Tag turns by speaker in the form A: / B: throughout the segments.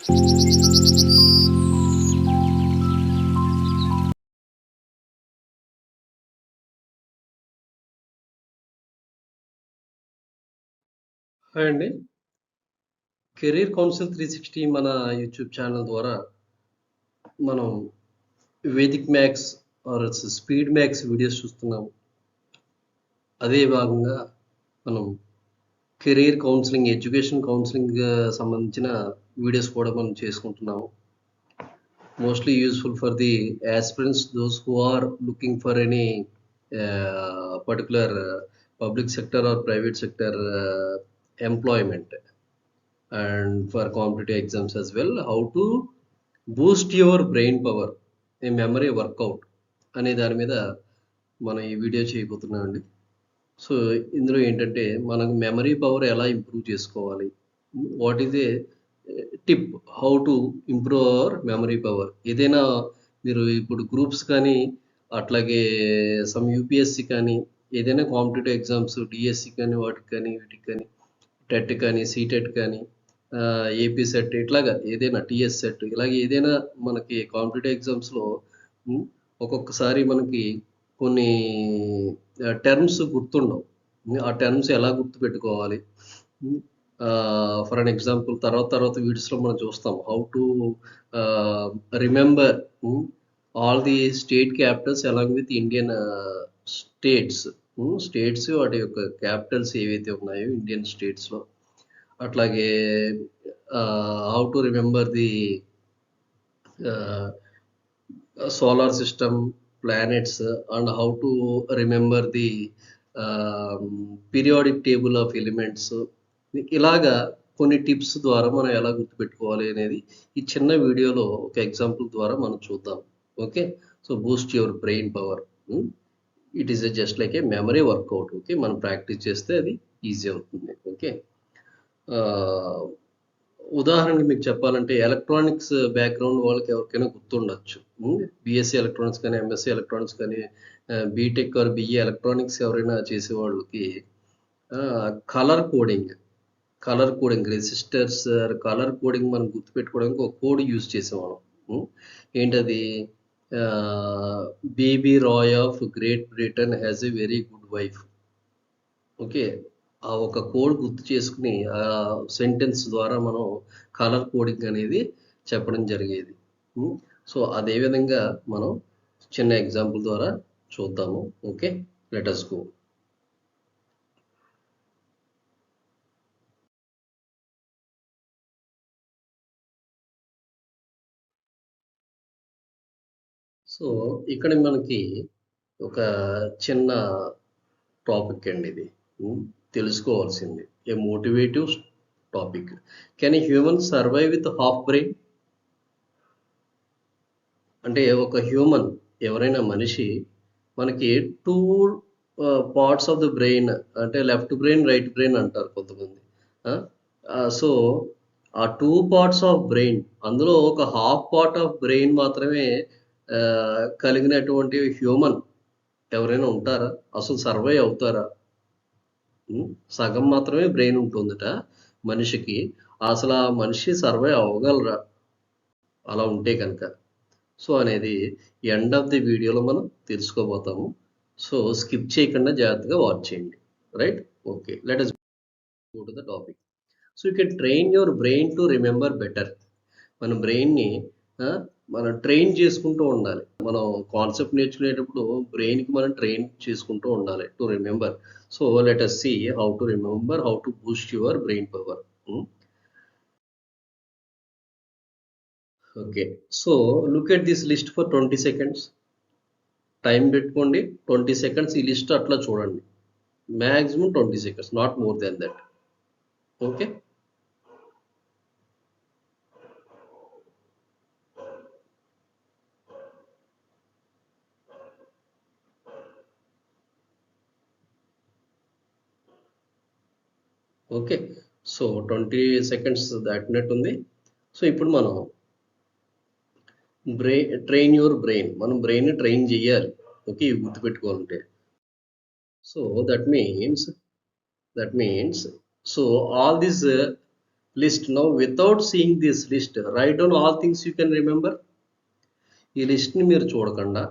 A: Hi అండి. Career council 360 మన YouTube channel ద్వారా మనం Vedic maths or speed maths videos చూస్తున్నాము. అదే భాగంగా మనం కెరీర్ కౌన్సిలింగ్, ఎడ్యుకేషన్ కౌన్సిలింగ్ సంబంధించిన వీడియోస్ కూడా మనం చేసుకుంటున్నాము. Mostly useful for the aspirants, those who are looking for any particular public sector or private sector employment, and for competitive exams as well. How to boost your brain power, a memory workout అనే దాని మీద మనం ఈ video చేయబోతున్నాం అండి. So ఇందులో ఏంటంటే మనకు మెమరీ పవర్ ఎలా ఇంప్రూవ్ చేసుకోవాలి, what is a tip how to improve our memory power. ఏదైనా మీరు ఇప్పుడు గ్రూప్స్ కానీ అట్లాగే సమ్ యూపీఎస్సి కానీ ఏదైనా కాంపిటేటివ్ ఎగ్జామ్స్ డిఎస్సి కానీ వాటికి కానీ వీటికి కానీ టెట్ కానీ సీటెట్ కానీ ఏపీ సెట్ ఇట్లాగా ఏదైనా టీఎస్ సెట్ ఇలాగ ఏదైనా మనకి కాంపిటేటివ్ ఎగ్జామ్స్లో ఒక్కొక్కసారి మనకి కొన్ని టర్మ్స్ గుర్తుండవు. ఆ టర్మ్స్ ఎలా గుర్తుపెట్టుకోవాలి, ఫర్ అన్ ఎగ్జాంపుల్ తర్వాత వీడియోస్లో మనం చూస్తాం how to remember all the state Capitals along with Indian states వాటి యొక్క క్యాపిటల్స్ ఏవైతే ఉన్నాయో ఇండియన్ స్టేట్స్లో. అట్లాగే how to remember the solar system, planets, and how to remember the periodic table of elements. ఇలాగా కొన్ని టిప్స్ ద్వారా మనం ఎలా గుర్తుపెట్టుకోవాలి అనేది ఈ చిన్న వీడియోలో ఒక ఎగ్జాంపుల్ ద్వారా మనం చూద్దాం. Okay, so boost your brain power. It is just like a memory workout. Okay, మనం ప్రాక్టీస్ చేస్తే అది ఈజీ అవుతుంది. ఓకే, ఉదాహరణకి మీకు చెప్పాలంటే ఎలక్ట్రానిక్స్ బ్యాక్గ్రౌండ్ వాళ్ళకి ఎవరికైనా గుర్తుండొచ్చు. బీఎస్సీ ఎలక్ట్రానిక్స్ కానీ ఎంఎస్సీ ఎలక్ట్రానిక్స్ కానీ బీటెక్ ఆర్ బిఈ ఎలక్ట్రానిక్స్ ఎవరైనా చేసే వాళ్ళకి colour coding resistors colour coding మనం గుర్తుపెట్టుకోవడానికి ఒక కోడ్ యూజ్ చేసేవాళ్ళం. ఏంటది? Baby Roy of great Britain has a very good wife. Okay, ఆ ఒక కోడ్ గుర్తు చేసుకుని ఆ సెంటెన్స్ ద్వారా మనం కలర్ కోడింగ్ అనేది చెప్పడం జరిగేది. సో అదేవిధంగా మనం చిన్న ఎగ్జాంపుల్ ద్వారా చూద్దాము. Okay, let us go. So ఇక్కడ మనకి ఒక చిన్న టాపిక్ అండి ఇది, తెలుసుకోవాల్సింది. A motivative topic. Can a human survive with half brain? అంటే ఒక హ్యూమన్, ఎవరైనా మనిషి మనకి 2 పార్ట్స్ ఆఫ్ ద బ్రెయిన్, అంటే లెఫ్ట్ బ్రెయిన్ రైట్ బ్రెయిన్ అంటారు కొంతమంది. సో ఆ 2 పార్ట్స్ ఆఫ్ బ్రెయిన్, అందులో ఒక హాఫ్ పార్ట్ ఆఫ్ బ్రెయిన్ మాత్రమే కలిగినటువంటి హ్యూమన్ ఎవరైనా ఉంటారా? అసలు సర్వైవ్ అవుతారా? సగం మాత్రమే బ్రెయిన్ ఉంటుందట మనిషికి. అసలు ఆ మనిషి సర్వైవ్ అవ్వగలరా అలా ఉంటే కనుక? సో అనేది ఎండ్ ఆఫ్ ది వీడియోలో మనం తెలుసుకోబోతాము. సో స్కిప్ చేయకుండా జాగ్రత్తగా వాచ్ చేయండి. Right? Okay, let us go to the topic. So you can train your brain to remember better. మన బ్రెయిన్ని మనం ట్రైన్ చేసుకుంటూ ఉండాలి. మనం కాన్సెప్ట్ నేర్చుకునేటప్పుడు బ్రెయిన్కి మనం ట్రైన్ చేసుకుంటూ ఉండాలి to remember. So let us see how to remember, how to boost your brain power. Okay, so look at this list for 20 seconds. Time పెట్టుకోండి, 20 seconds ఈ లిస్ట్ అట్లా చూడండి. Maximum 20 seconds, not more than that. Okay, okay, so 20 seconds దాటినట్టుంది. So ఇప్పుడు మనం train your brain, మనం brain train చేయాలి. Okay, గుర్తుపెట్టుకోవాలంటే. So that means so all this list. Now without seeing this list, write down all things you can remember. ఈ లిస్ట్ని మీరు చూడకుండా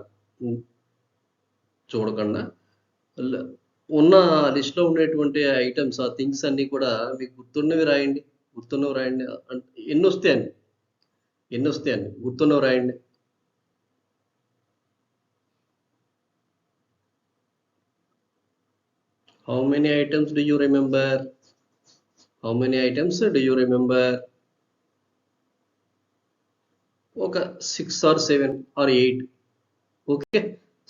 A: ఉన్న లిస్ట్లో ఉండేటువంటి ఐటమ్స్, ఆ థింగ్స్ అన్నీ కూడా మీకు గుర్తున్నవి రాయండి. ఎన్ని వస్తాయండి గుర్తున్నవి రాయండి. How many items do you remember? ఒక 6 or 7 or 8. Okay,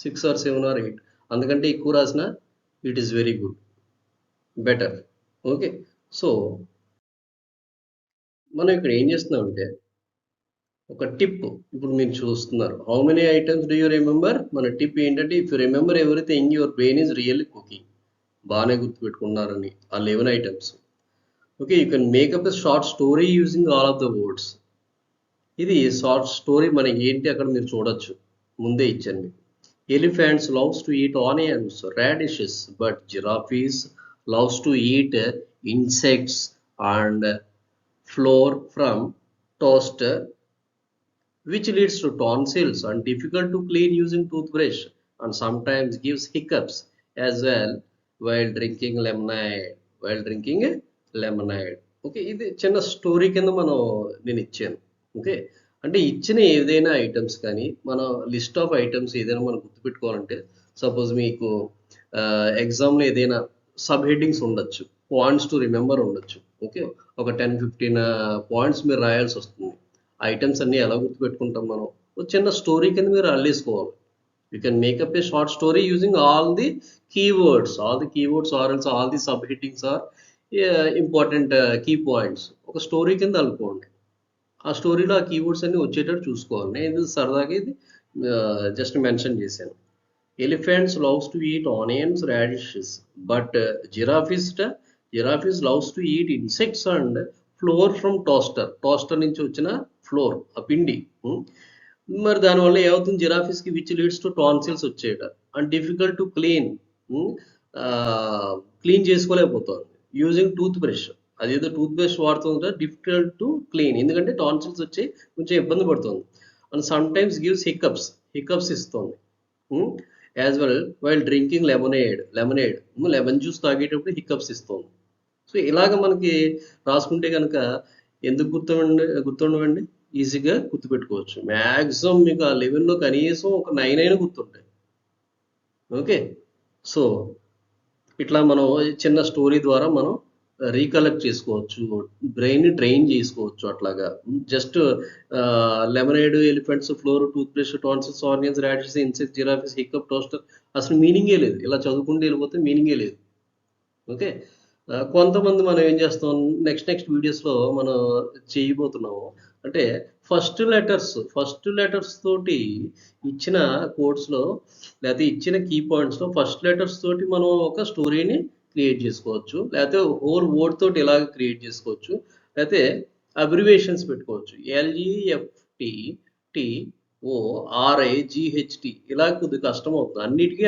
A: 6 or 7 or 8. అందుకంటే ఎక్కువ రాసిన it is very good, better. Okay, so మనం ఇక్కడ ఏం చేస్తున్నామంటే ఒక టిప్ ఇప్పుడు మీరు చూస్తున్నారు. How many items do you remember? మన టిప్ ఏంటంటే, if you remember everything your brain is really cooking. బాగానే గుర్తుపెట్టుకున్నారని ఆ 11 items. Okay, you can makeup a short story using all of the words. ఇది షార్ట్ స్టోరీ మనకి ఏంటి అక్కడ మీరు చూడొచ్చు, ముందే ఇచ్చాను మీకు. Elephants loves to eat onions, radishes, but giraffes loves to eat insects and flour from toaster, which leads to tonsils and difficult to clean using toothbrush, and sometimes gives hiccups as well while drinking lemonade. Okay, ఇది చిన్న story కింద నేను ఇచ్చాను. Okay, అంటే ఇచ్చిన ఏదైనా items కానీ మన లిస్ట్ ఆఫ్ ఐటమ్స్ ఏదైనా మనం గుర్తుపెట్టుకోవాలంటే, సపోజ్ మీకు ఎగ్జామ్లో ఏదైనా సబ్ హెడ్డింగ్స్ ఉండొచ్చు, పాయింట్స్ టు రిమెంబర్ ఉండొచ్చు. ఓకే, ఒక 10-15 పాయింట్స్ మీరు రాయాల్సి వస్తుంది. ఐటమ్స్ అన్నీ ఎలా గుర్తుపెట్టుకుంటాం మనం? ఒక చిన్న స్టోరీ కింద మీరు అల్లేసుకోవాలి. You can make up a short story using all the keywords or else all the sub headings or important key points. ఒక స్టోరీ కింద అల్లుకోండి. ఆ స్టోరీలో ఆ కీవర్డ్స్ అన్ని వచ్చేటట్టు చూసుకోవాలి. నేను సరదాగా ఇది జస్ట్ మెన్షన్ చేశాను. Elephants loves to eat onions, radishes, but giraffes loves to eat insects and flour from toaster నుంచి వచ్చిన ఫ్లోర్, ఆ పిండి. మరి దానివల్ల ఏమవుతుంది? జిరాఫీస్కి విచ్ లీడ్స్ టు టాన్సిల్స్ వచ్చేట అండ్ డిఫికల్ట్ టు క్లీన్ చేసుకోలేకపోతుంది యూజింగ్ టూత్ బ్రష్. అదేదో టూత్ బ్రష్ వాడుతుంటే డిఫికల్ట్ టు క్లీన్, ఎందుకంటే టాన్సిల్స్ వచ్చి కొంచెం ఇబ్బంది పడుతుంది. And sometimes gives hiccups ఇస్తుంది. As well while drinking lemonade, lemon juice తాగేటప్పుడు హికప్స్ ఇస్తుంది. సో ఇలాగ మనకి రాసుకుంటే కనుక ఎందుకు గుర్తుండవండి, ఈజీగా గుర్తుపెట్టుకోవచ్చు. మ్యాక్సిమం మీకు ఆ లెవెల్లో కనీసం ఒక 9 అయినా గుర్తుంటాయి. ఓకే, సో ఇట్లా మనం చిన్న స్టోరీ ద్వారా మనం రీకలెక్ట్ చేసుకోవచ్చు, బ్రెయిన్ ట్రైన్ చేసుకోవచ్చు. అట్లాగా just lemonade, elephants, flour, toothbrush, tonsils, onions, radishes, insects, giraffes, hiccup, toaster, అసలు మీనింగే లేదు. ఇలా చదువుకుంటూ వెళ్ళిపోతే మీనింగే లేదు. ఓకే, కొంతమంది మనం ఏం చేస్తాం, నెక్స్ట్ వీడియోస్లో మనం చేయబోతున్నాము అంటే ఫస్ట్ లెటర్స్ తోటి ఇచ్చిన కోడ్స్లో లేకపోతే ఇచ్చిన కీ పాయింట్స్లో ఫస్ట్ లెటర్స్ తోటి మనం ఒక స్టోరీని క్రియేట్ చేసుకోవచ్చు, లేకపోతే హోల్ వర్డ్ తోటి ఇలాగ క్రియేట్ చేసుకోవచ్చు, లేకపోతే అబ్రివేషన్స్ పెట్టుకోవచ్చు. LGFTTORIGHT ఇలా కొద్దిగా కష్టం అవుతుంది. అన్నిటికీ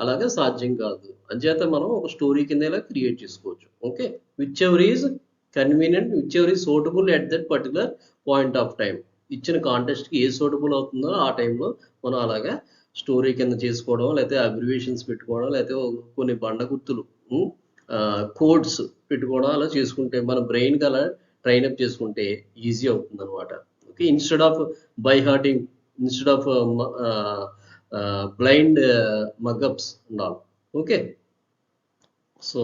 A: అలాగే సాధ్యం కాదు. అంచేత మనం ఒక స్టోరీ కింద ఇలా క్రియేట్ చేసుకోవచ్చు. Okay, which ever is convenient, which ever is suitable at that particular point of time. ఇచ్చిన కాంటెస్ట్కి ఏ సూటబుల్ అవుతుందో ఆ టైంలో మనం అలాగా స్టోరీ కింద చేసుకోవడం, లేకపోతే అబ్రివేషన్స్ పెట్టుకోవడం, లేకపోతే కొన్ని బండ గుర్తులు, కోడ్స్ పెట్టుకోవడం, అలా చేసుకుంటే మన బ్రెయిన్కి అలా ట్రైన్అప్ చేసుకుంటే ఈజీ అవుతుంది అనమాట. Okay, instead of by hearting, instead of blind mugups and all. Okay, so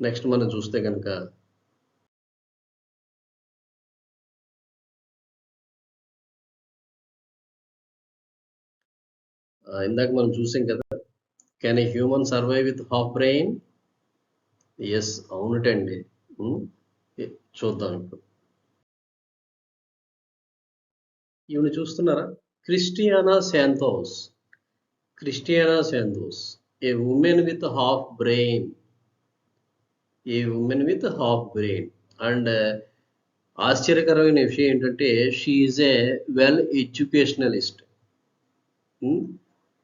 A: next మనం చూస్తే కనుక ఇందాక మనం చూసాం కదా, can a human survive with half brain? Yes, అవునటండి. చూద్దాం ఇప్పుడు. ఈవిని చూస్తున్నారా? Cristiana Santos, a woman with half brain, and ఆశ్చర్యకరమైన విషయం ఏంటంటే she is a well educationalist,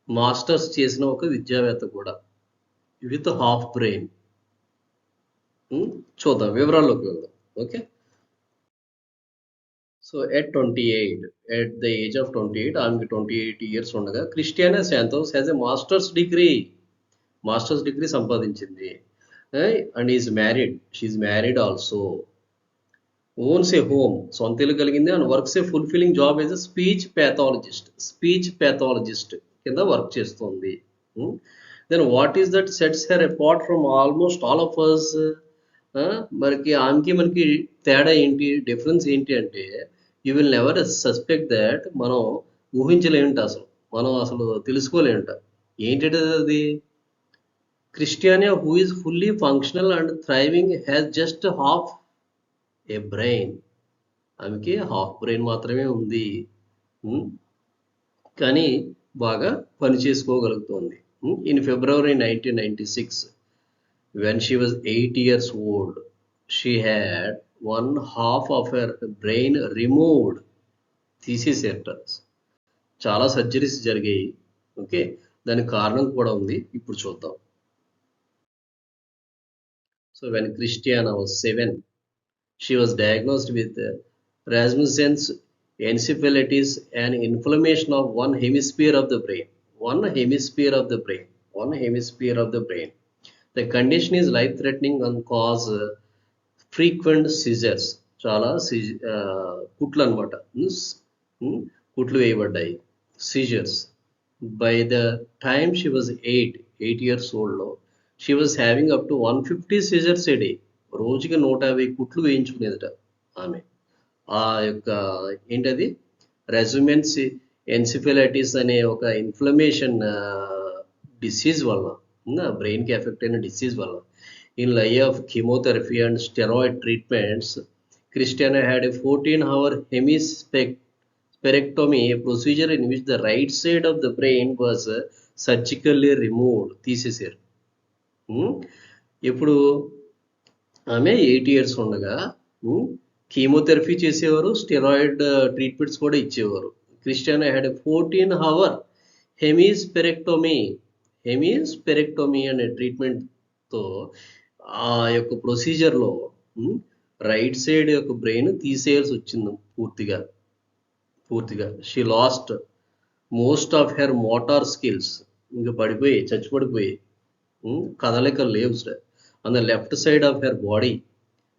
A: masters చేసిన ఒక విద్యావేత్త కూడా, విత్ హాఫ్ బ్రెయిన్. చూద్దాం, వివరాల్లోకి వెళ్దాం. Okay. So at the age of 28, ఆమెకి 28 ఇయర్స్ ఉండగా Cristiana Santos has a masters degree సంపాదించింది. And is married, she's married also, owns a home, సొంత ఇల్లు కలిగింది, and works a fulfilling job as a speech pathologist కింద work చేస్తుంది. Then what is that sets her apart from almost all of us? మనకి ఆమెకి మనకి తేడా ఏంటి, డిఫరెన్స్ ఏంటి అంటే, you will never suspect that, మనం ఊహించలేంట, మనం అసలు తెలుసుకోలేంట. ఏంటంటే అది, Cristiana who is fully functional and thriving has just half a brain. ఆమెకి హాఫ్ బ్రెయిన్ మాత్రమే ఉంది, కానీ బాగా పని చేసుకోగలుగుతుంది. In February 1996, when she was 8 years old, she had one half of her brain removed. తీసేసేట. చాలా సర్జరీస్ జరిగాయి. ఓకే, దానికి కారణం కూడా ఉంది, ఇప్పుడు చూద్దాం. So when Christiana was 7, she was diagnosed with Rasmussen's encephalitis, an inflammation of one hemisphere of the brain. The condition is life-threatening and cause frequent seizures. చాలా కుట్లు అనమాట, కుట్లు వేయబడ్డాయి, scissors. By the time she was 8 years old, she was having up to 150 seizures a day. రోజుకి 150 కుట్లు వేయించుకునేదట ఆమె. ఆ యొక్క ఏంటది, రెజుమెన్స్ ఎన్సిఫెలైటిస్ అనే ఒక ఇన్ఫ్లమేషన్ డిసీజ్ వల్ల, బ్రెయిన్కి ఎఫెక్ట్ అయిన డిసీజ్ వల్ల, ఇన్ లై of chemotherapy and steroid treatments, Christiana had a 14-hour hemispherectomy, a procedure in which the right side of the brain was surgically removed. తీసేశారు. ఇప్పుడు ఆమె 8 years ఉండగా కీమోథెరపీ చేసేవారు, స్టెరాయిడ్ ట్రీట్మెంట్స్ కూడా ఇచ్చేవారు. క్రిస్టియానా హ్యాడ్ 14-hour హెమిస్పెరెక్టోమీ అనే ట్రీట్మెంట్తో ఆ యొక్క ప్రొసీజర్లో రైట్ సైడ్ యొక్క బ్రెయిన్ తీసేయాల్సి వచ్చింది పూర్తిగా. She lost most of her motor skills, ఇంకా చచ్చిపడిపోయి, కదలిక లేవు on the left side of her body,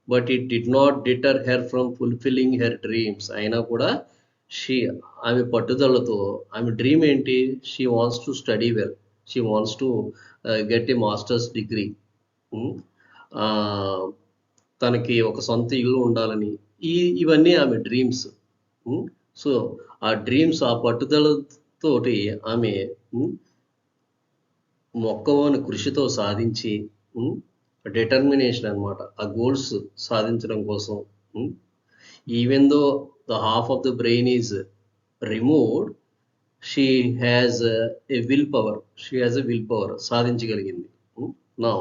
A: but it did not deter her from fulfilling her dreams. అయినా కూడా ఆమె పట్టుదలతో, ఆమె డ్రీమ్ ఏంటి, she wants to study well, she wants to get a master's degree, తనకి ఒక సొంత ఇల్లు ఉండాలని, ఇవన్నీ ఆమె డ్రీమ్స్. సో ఆ డ్రీమ్స్, ఆ పట్టుదలతోటి ఆమె మొక్కవోని కృషితో సాధించి, డిటర్మినేషన్ అనమాట, ఆ గోల్స్ సాధించడం కోసం, even though the half of the brain is removed, she has a willpower, సాధించగలిగింది. Now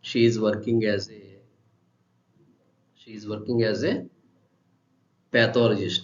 A: she is working as a pathologist.